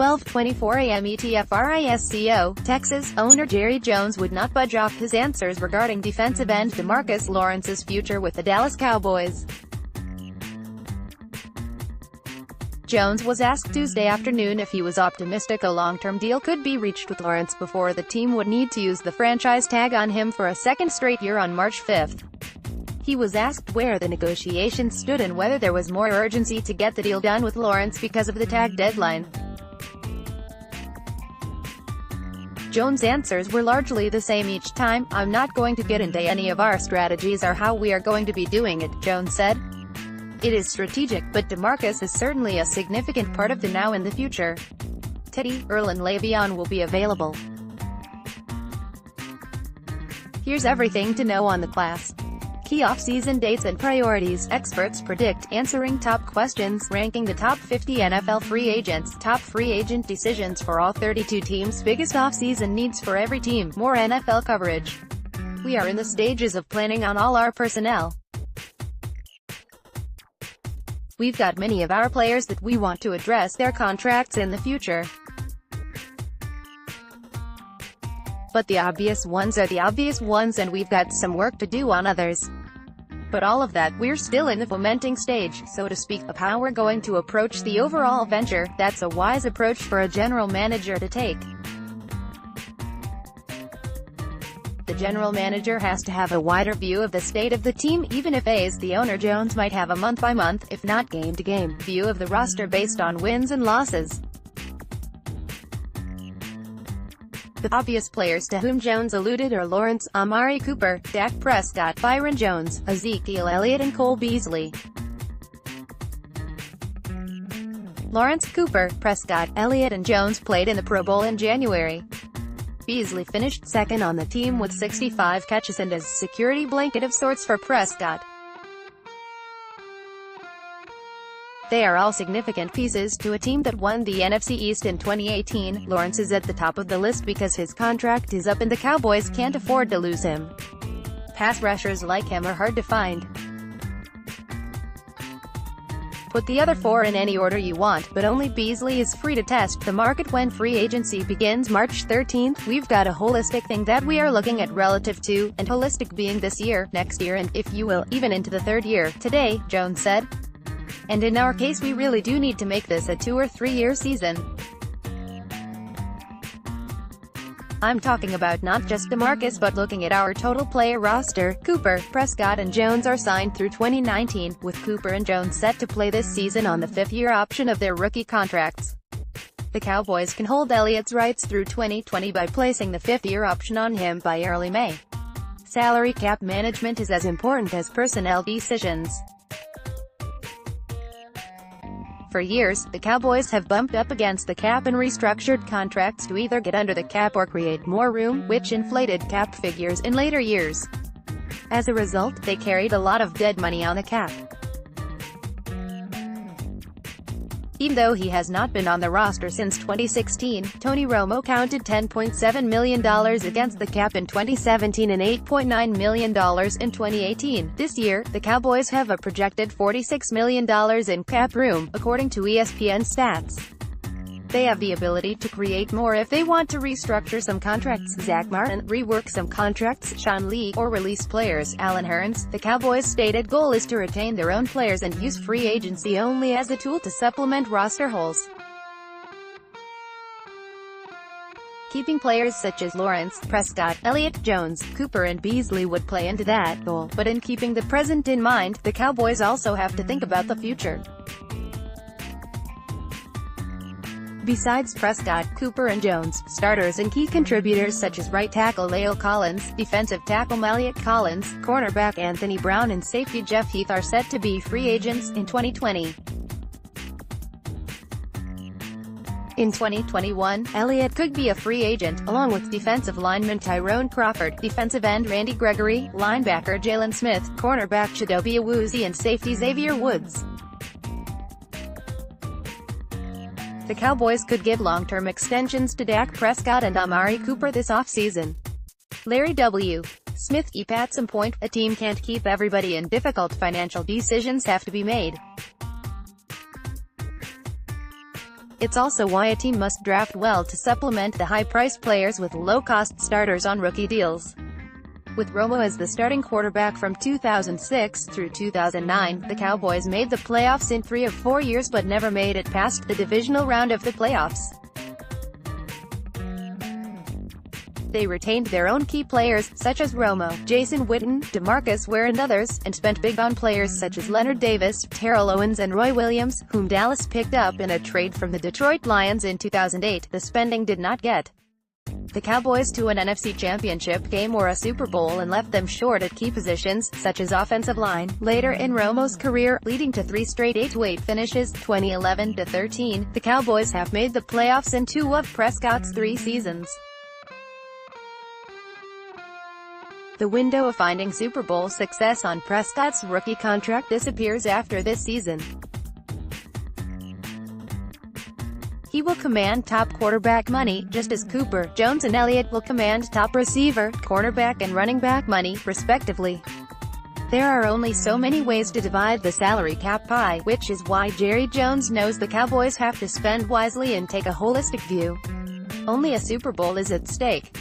12:24 a.m. ETFRISCO, Texas, owner Jerry Jones would not budge off his answers regarding defensive end DeMarcus Lawrence's future with the Dallas Cowboys. Jones was asked Tuesday afternoon if he was optimistic a long-term deal could be reached with Lawrence before the team would need to use the franchise tag on him for a second straight year on March 5. He was asked where the negotiations stood and whether there was more urgency to get the deal done with Lawrence because of the tag deadline. Jones' answers were largely the same each time. "I'm not going to get into any of our strategies or how we are going to be doing it," Jones said. "It is strategic, but DeMarcus is certainly a significant part of the now and the future. Teddy, Earl and Le'Veon will be available. Here's everything to know on the class. Key off-season dates and priorities, experts predict, answering top questions, ranking the top 50 NFL free agents, top free agent decisions for all 32 teams, biggest off-season needs for every team, more NFL coverage. We are in the stages of planning on all our personnel. We've got many of our players that we want to address their contracts in the future. But the obvious ones are the obvious ones and we've got some work to do on others. But all of that, we're still in the fomenting stage, so to speak, of how we're going to approach the overall venture. That's a wise approach for a general manager to take. The general manager has to have a wider view of the state of the team, even if the owner Jones might have a month-by-month, if not game-to-game, view of the roster based on wins and losses. The obvious players to whom Jones alluded are Lawrence, Amari Cooper, Dak Prescott, Byron Jones, Ezekiel Elliott and Cole Beasley. Lawrence, Cooper, Prescott, Elliott and Jones played in the Pro Bowl in January. Beasley finished second on the team with 65 catches and as security blanket of sorts for Prescott. They are all significant pieces to a team that won the NFC East in 2018. Lawrence is at the top of the list because his contract is up and the Cowboys can't afford to lose him. Pass rushers like him are hard to find. Put the other four in any order you want, but only Beasley is free to test the market when free agency begins March 13th. We've got a holistic thing that we are looking at relative to, and holistic being this year, next year and, if you will, even into the third year, today, Jones said. And in our case we really do need to make this a 2 or 3 year season. I'm talking about not just DeMarcus but looking at our total player roster. Cooper, Prescott and Jones are signed through 2019, with Cooper and Jones set to play this season on the 5th-year option of their rookie contracts. The Cowboys can hold Elliott's rights through 2020 by placing the 5th-year option on him by early May. Salary cap management is as important as personnel decisions. For years, the Cowboys have bumped up against the cap and restructured contracts to either get under the cap or create more room, which inflated cap figures in later years. As a result, they carried a lot of dead money on the cap. Even though he has not been on the roster since 2016, Tony Romo counted $10.7 million against the cap in 2017 and $8.9 million in 2018. This year, the Cowboys have a projected $46 million in cap room, according to ESPN stats. They have the ability to create more if they want to restructure some contracts, Zach Martin, rework some contracts, Sean Lee, or release players, Alan Hearns. The Cowboys' stated goal is to retain their own players and use free agency only as a tool to supplement roster holes. Keeping players such as Lawrence, Prescott, Elliott, Jones, Cooper and Beasley would play into that goal, but in keeping the present in mind, the Cowboys also have to think about the future. Besides Prescott, Cooper and Jones, starters and key contributors such as right tackle La'el Collins, defensive tackle Maliek Collins, cornerback Anthony Brown and safety Jeff Heath are set to be free agents in 2020. In 2021, Elliott could be a free agent, along with defensive lineman Tyrone Crawford, defensive end Randy Gregory, linebacker Jalen Smith, cornerback Chidobe Awuzie and safety Xavier Woods. The Cowboys could give long-term extensions to Dak Prescott and Amari Cooper this offseason. Larry W. Smith at some point, a team can't keep everybody and difficult financial decisions have to be made. It's also why a team must draft well to supplement the high-priced players with low-cost starters on rookie deals. With Romo as the starting quarterback from 2006 through 2009, the Cowboys made the playoffs in 3 of 4 years but never made it past the divisional round of the playoffs. They retained their own key players, such as Romo, Jason Witten, DeMarcus Ware and others, and spent big on players such as Leonard Davis, Terrell Owens and Roy Williams, whom Dallas picked up in a trade from the Detroit Lions in 2008. The spending did not get the Cowboys to an NFC Championship game or a Super Bowl and left them short at key positions, such as offensive line, later in Romo's career, leading to 3 straight 8-8 finishes, 2011-13. The Cowboys have made the playoffs in 2 of Prescott's 3 seasons. The window of finding Super Bowl success on Prescott's rookie contract disappears after this season. He will command top quarterback money, just as Cooper, Jones and Elliott will command top receiver, cornerback and running back money, respectively. There are only so many ways to divide the salary cap pie, which is why Jerry Jones knows the Cowboys have to spend wisely and take a holistic view. Only a Super Bowl is at stake.